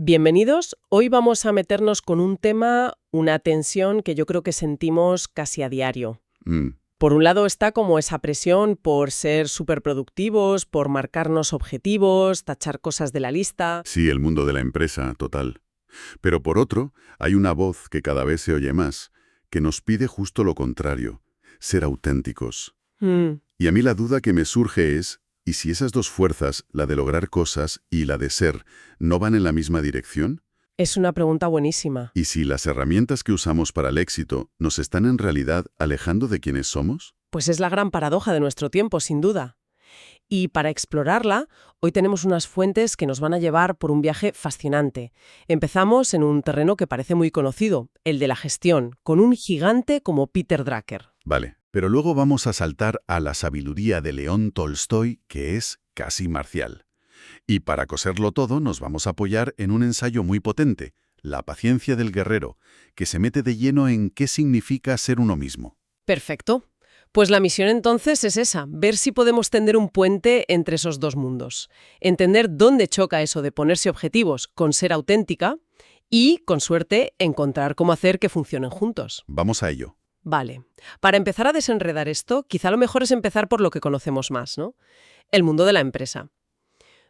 Bienvenidos. Hoy vamos a meternos con un tema, una tensión que yo creo que sentimos casi a diario. Por un lado está como esa presión por ser superproductivos, por marcarnos objetivos, tachar cosas de la lista. Sí, el mundo de la empresa, total. Pero por otro, hay una voz que cada vez se oye más, que nos pide justo lo contrario, ser auténticos. Y a mí la duda que me surge es, ¿y si esas dos fuerzas, la de lograr cosas y la de ser, no van en la misma dirección? Es una pregunta buenísima. ¿Y si las herramientas que usamos para el éxito nos están en realidad alejando de quienes somos? Pues es la gran paradoja de nuestro tiempo, sin duda. Y para explorarla, hoy tenemos unas fuentes que nos van a llevar por un viaje fascinante. Empezamos en un terreno que parece muy conocido, el de la gestión, con un gigante como Peter Drucker. Vale, pero luego vamos a saltar a la sabiduría de León Tolstoy, que es casi marcial. Y para coserlo todo nos vamos a apoyar en un ensayo muy potente, La paciencia del guerrero, que se mete de lleno en qué significa ser uno mismo. Perfecto. Pues la misión entonces es esa, ver si podemos tender un puente entre esos dos mundos. Entender dónde choca eso de ponerse objetivos con ser auténtica y, con suerte, encontrar cómo hacer que funcionen juntos. Vamos a ello. Vale. Para empezar a desenredar esto, quizá lo mejor es empezar por lo que conocemos más, ¿no? El mundo de la empresa.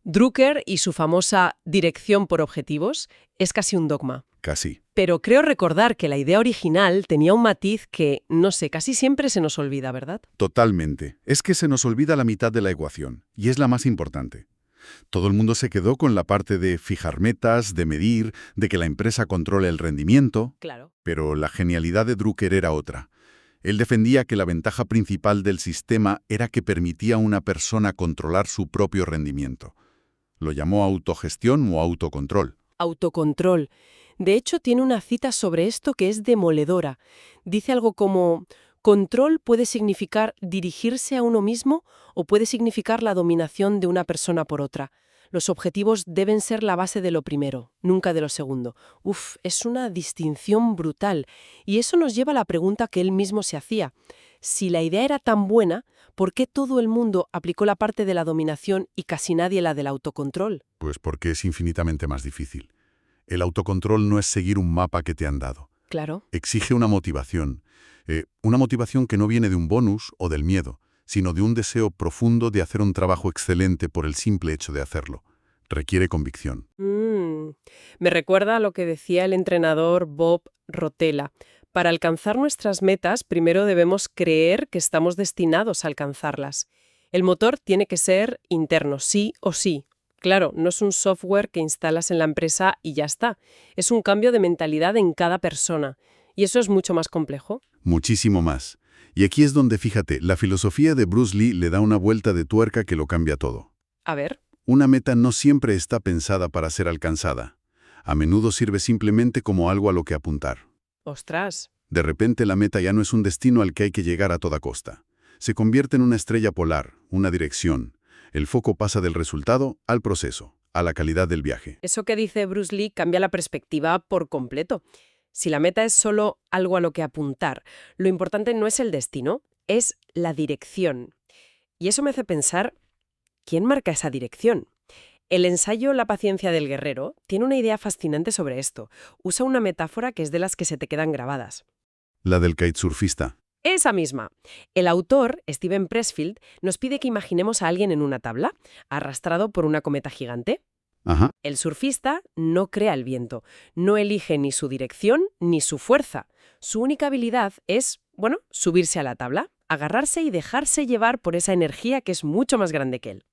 Drucker y su famosa dirección por objetivos es casi un dogma. Casi. Pero creo recordar que la idea original tenía un matiz que, no sé, casi siempre se nos olvida, ¿verdad? Totalmente. Es que se nos olvida la mitad de la ecuación, y es la más importante. Todo el mundo se quedó con la parte de fijar metas, de medir, de que la empresa controle el rendimiento. Claro. Pero la genialidad de Drucker era otra. Él defendía que la ventaja principal del sistema era que permitía a una persona controlar su propio rendimiento. Lo llamó autogestión o autocontrol. Autocontrol. De hecho, tiene una cita sobre esto que es demoledora. Dice algo como: control puede significar dirigirse a uno mismo o puede significar la dominación de una persona por otra. Los objetivos deben ser la base de lo primero, nunca de lo segundo. Es una distinción brutal. Y eso nos lleva a la pregunta que él mismo se hacía. Si la idea era tan buena, ¿por qué todo el mundo aplicó la parte de la dominación y casi nadie la del autocontrol? Pues porque es infinitamente más difícil. El autocontrol no es seguir un mapa que te han dado. Claro. Exige una motivación que no viene de un bonus o del miedo, sino de un deseo profundo de hacer un trabajo excelente por el simple hecho de hacerlo. Requiere convicción. Me recuerda a lo que decía el entrenador Bob Rotella. Para alcanzar nuestras metas, primero debemos creer que estamos destinados a alcanzarlas. El motor tiene que ser interno, sí o sí. Claro, no es un software que instalas en la empresa y ya está. Es un cambio de mentalidad en cada persona. Y eso es mucho más complejo. Muchísimo más. Y aquí es donde, fíjate, la filosofía de Bruce Lee le da una vuelta de tuerca que lo cambia todo. A ver. Una meta no siempre está pensada para ser alcanzada. A menudo sirve simplemente como algo a lo que apuntar. ¡Ostras! De repente la meta ya no es un destino al que hay que llegar a toda costa. Se convierte en una estrella polar, una dirección. El foco pasa del resultado al proceso, a la calidad del viaje. Eso que dice Bruce Lee cambia la perspectiva por completo. Si la meta es solo algo a lo que apuntar, lo importante no es el destino, es la dirección. Y eso me hace pensar, ¿quién marca esa dirección? El ensayo La paciencia del guerrero tiene una idea fascinante sobre esto. Usa una metáfora que es de las que se te quedan grabadas. La del kitesurfista. Esa misma. El autor, Steven Pressfield, nos pide que imaginemos a alguien en una tabla, arrastrado por una cometa gigante. Ajá. El surfista no crea el viento, no elige ni su dirección ni su fuerza. Su única habilidad es, subirse a la tabla, agarrarse y dejarse llevar por esa energía que es mucho más grande que él.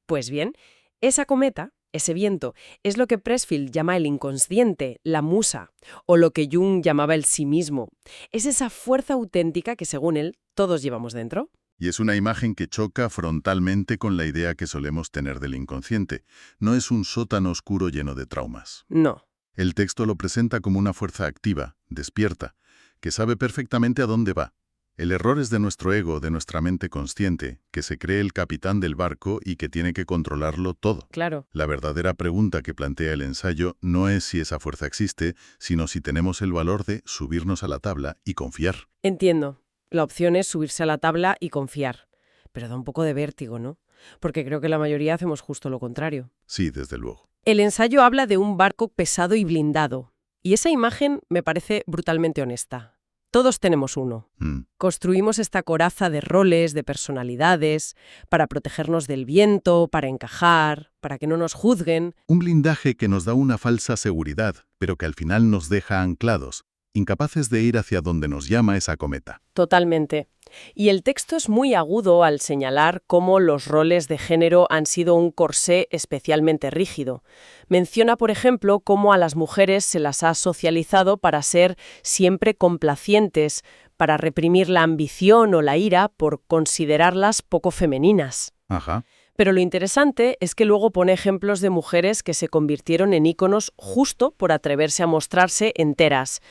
Pues bien, esa cometa, ese viento, es lo que Pressfield llama el inconsciente, la musa, o lo que Jung llamaba el sí mismo. Es esa fuerza auténtica que, según él, todos llevamos dentro. Y es una imagen que choca frontalmente con la idea que solemos tener del inconsciente. No es un sótano oscuro lleno de traumas. No. El texto lo presenta como una fuerza activa, despierta, que sabe perfectamente a dónde va. El error es de nuestro ego, de nuestra mente consciente, que se cree el capitán del barco y que tiene que controlarlo todo. Claro. La verdadera pregunta que plantea el ensayo no es si esa fuerza existe, sino si tenemos el valor de subirnos a la tabla y confiar. Entiendo. La opción es subirse a la tabla y confiar. Pero da un poco de vértigo, ¿no? Porque creo que la mayoría hacemos justo lo contrario. Sí, desde luego. El ensayo habla de un barco pesado y blindado, y esa imagen me parece brutalmente honesta. Todos tenemos uno. Construimos esta coraza de roles, de personalidades, para protegernos del viento, para encajar, para que no nos juzguen. Un blindaje que nos da una falsa seguridad, pero que al final nos deja anclados, incapaces de ir hacia donde nos llama esa cometa. Totalmente. Y el texto es muy agudo al señalar cómo los roles de género han sido un corsé especialmente rígido. Menciona, por ejemplo, cómo a las mujeres se las ha socializado para ser siempre complacientes, para reprimir la ambición o la ira por considerarlas poco femeninas. Ajá. Pero lo interesante es que luego pone ejemplos de mujeres que se convirtieron en íconos justo por atreverse a mostrarse enteras.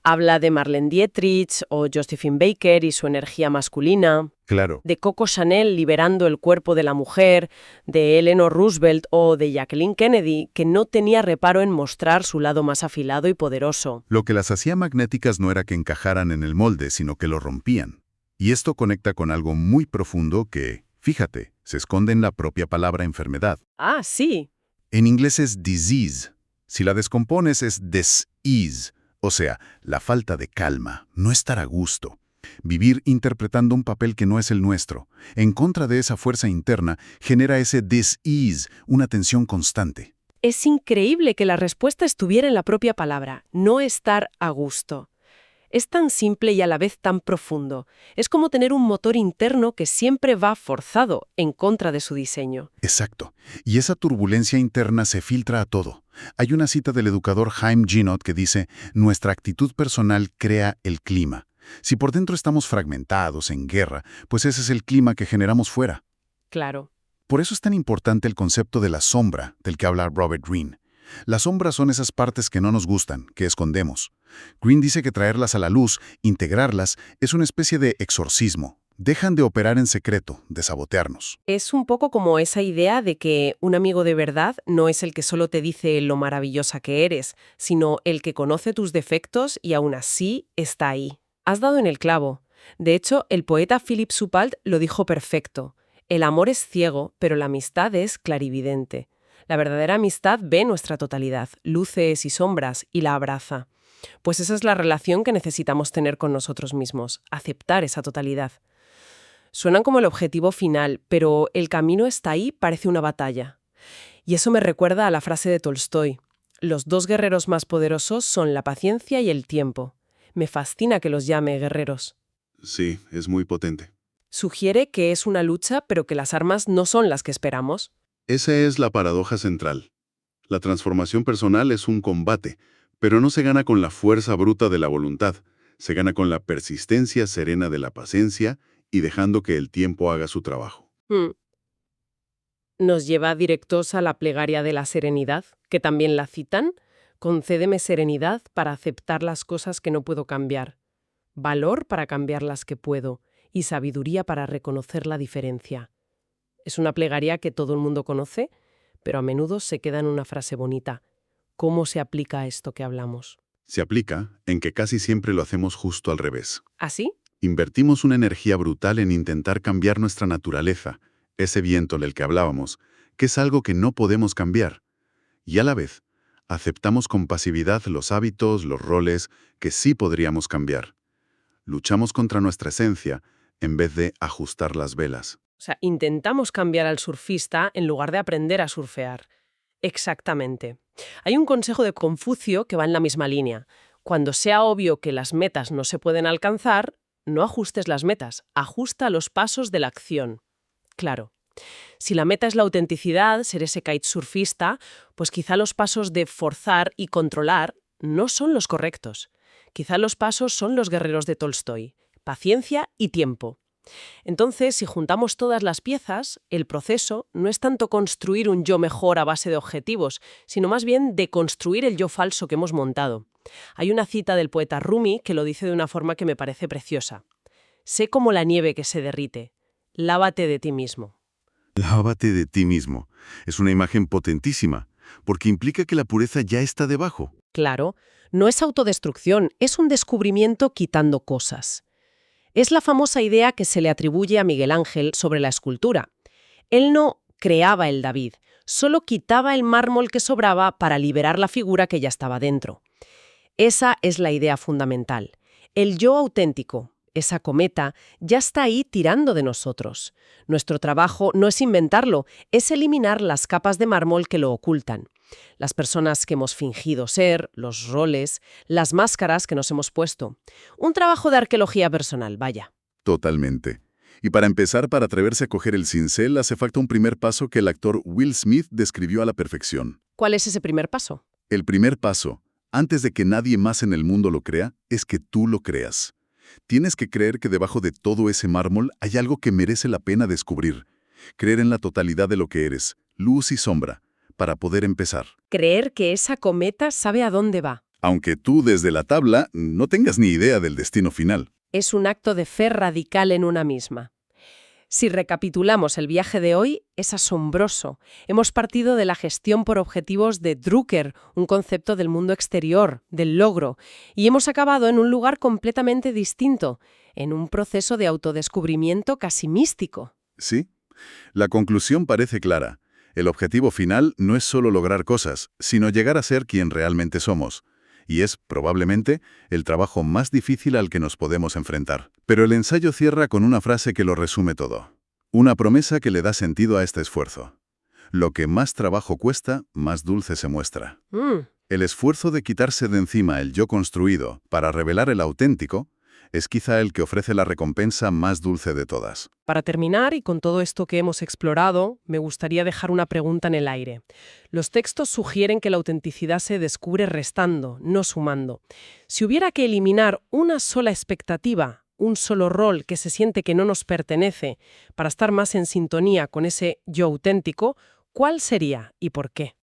Habla de Marlene Dietrich o Josephine Baker y su energía masculina, Claro. de Coco Chanel liberando el cuerpo de la mujer, de Eleanor Roosevelt o de Jacqueline Kennedy, que no tenía reparo en mostrar su lado más afilado y poderoso. Lo que las hacía magnéticas no era que encajaran en el molde, sino que lo rompían. Y esto conecta con algo muy profundo que, fíjate, se esconde en la propia palabra enfermedad. Ah, sí. En inglés es disease. Si la descompones es dis-ease, o sea, la falta de calma, no estar a gusto. Vivir interpretando un papel que no es el nuestro, en contra de esa fuerza interna, genera ese dis-ease, una tensión constante. Es increíble que la respuesta estuviera en la propia palabra, no estar a gusto. Es tan simple y a la vez tan profundo. Es como tener un motor interno que siempre va forzado en contra de su diseño. Exacto. Y esa turbulencia interna se filtra a todo. Hay una cita del educador Haim Ginott que dice, nuestra actitud personal crea el clima. Si por dentro estamos fragmentados, en guerra, pues ese es el clima que generamos fuera. Claro. Por eso es tan importante el concepto de la sombra, del que habla Robert Greene. Las sombras son esas partes que no nos gustan, que escondemos. Greene dice que traerlas a la luz, integrarlas, es una especie de exorcismo. Dejan de operar en secreto, de sabotearnos. Es un poco como esa idea de que un amigo de verdad no es el que solo te dice lo maravillosa que eres, sino el que conoce tus defectos y aún así está ahí. Has dado en el clavo. De hecho, el poeta Philip Soupalt lo dijo perfecto. El amor es ciego, pero la amistad es clarividente. La verdadera amistad ve nuestra totalidad, luces y sombras, y la abraza. Pues esa es la relación que necesitamos tener con nosotros mismos, aceptar esa totalidad. Suenan como el objetivo final, pero el camino está ahí, parece una batalla. Y eso me recuerda a la frase de Tolstói. Los dos guerreros más poderosos son la paciencia y el tiempo. Me fascina que los llame guerreros. Sí, es muy potente. Sugiere que es una lucha, pero que las armas no son las que esperamos. Esa es la paradoja central. La transformación personal es un combate, pero no se gana con la fuerza bruta de la voluntad, se gana con la persistencia serena de la paciencia y dejando que el tiempo haga su trabajo. Nos lleva directos a la plegaria de la serenidad, que también la citan. Concédeme serenidad para aceptar las cosas que no puedo cambiar, valor para cambiar las que puedo y sabiduría para reconocer la diferencia. Es una plegaria que todo el mundo conoce, pero a menudo se queda en una frase bonita. ¿Cómo se aplica a esto que hablamos? Se aplica en que casi siempre lo hacemos justo al revés. ¿Así? Invertimos una energía brutal en intentar cambiar nuestra naturaleza, ese viento del que hablábamos, que es algo que no podemos cambiar. Y a la vez, aceptamos con pasividad los hábitos, los roles que sí podríamos cambiar. Luchamos contra nuestra esencia en vez de ajustar las velas. O sea, intentamos cambiar al surfista en lugar de aprender a surfear. Exactamente. Hay un consejo de Confucio que va en la misma línea. Cuando sea obvio que las metas no se pueden alcanzar, no ajustes las metas, ajusta los pasos de la acción. Claro. Si la meta es la autenticidad, ser ese kitesurfista, pues quizá los pasos de forzar y controlar no son los correctos. Quizá los pasos son los guerreros de Tolstói, paciencia y tiempo. Entonces, si juntamos todas las piezas, el proceso no es tanto construir un yo mejor a base de objetivos, sino más bien deconstruir el yo falso que hemos montado. Hay una cita del poeta Rumi que lo dice de una forma que me parece preciosa. Sé como la nieve que se derrite. Lávate de ti mismo. Lávate de ti mismo. Es una imagen potentísima, porque implica que la pureza ya está debajo. Claro, no es autodestrucción, es un descubrimiento quitando cosas. Es la famosa idea que se le atribuye a Miguel Ángel sobre la escultura. Él no creaba el David, solo quitaba el mármol que sobraba para liberar la figura que ya estaba dentro. Esa es la idea fundamental. El yo auténtico, esa cometa, ya está ahí tirando de nosotros. Nuestro trabajo no es inventarlo, es eliminar las capas de mármol que lo ocultan. Las personas que hemos fingido ser, los roles, las máscaras que nos hemos puesto. Un trabajo de arqueología personal, vaya. Totalmente. Y para empezar, para atreverse a coger el cincel, hace falta un primer paso que el actor Will Smith describió a la perfección. ¿Cuál es ese primer paso? El primer paso, antes de que nadie más en el mundo lo crea, es que tú lo creas. Tienes que creer que debajo de todo ese mármol hay algo que merece la pena descubrir. Creer en la totalidad de lo que eres, luz y sombra, para poder empezar. Creer que esa cometa sabe a dónde va. Aunque tú desde la tabla no tengas ni idea del destino final. Es un acto de fe radical en una misma. Si recapitulamos el viaje de hoy, es asombroso. Hemos partido de la gestión por objetivos de Drucker, un concepto del mundo exterior, del logro, y hemos acabado en un lugar completamente distinto, en un proceso de autodescubrimiento casi místico. ¿Sí? La conclusión parece clara. El objetivo final no es solo lograr cosas, sino llegar a ser quien realmente somos. Y es, probablemente, el trabajo más difícil al que nos podemos enfrentar. Pero el ensayo cierra con una frase que lo resume todo. Una promesa que le da sentido a este esfuerzo. Lo que más trabajo cuesta, más dulce se muestra. El esfuerzo de quitarse de encima el yo construido para revelar el auténtico es quizá el que ofrece la recompensa más dulce de todas. Para terminar, y con todo esto que hemos explorado, me gustaría dejar una pregunta en el aire. Los textos sugieren que la autenticidad se descubre restando, no sumando. Si hubiera que eliminar una sola expectativa, un solo rol que se siente que no nos pertenece, para estar más en sintonía con ese yo auténtico, ¿cuál sería y por qué?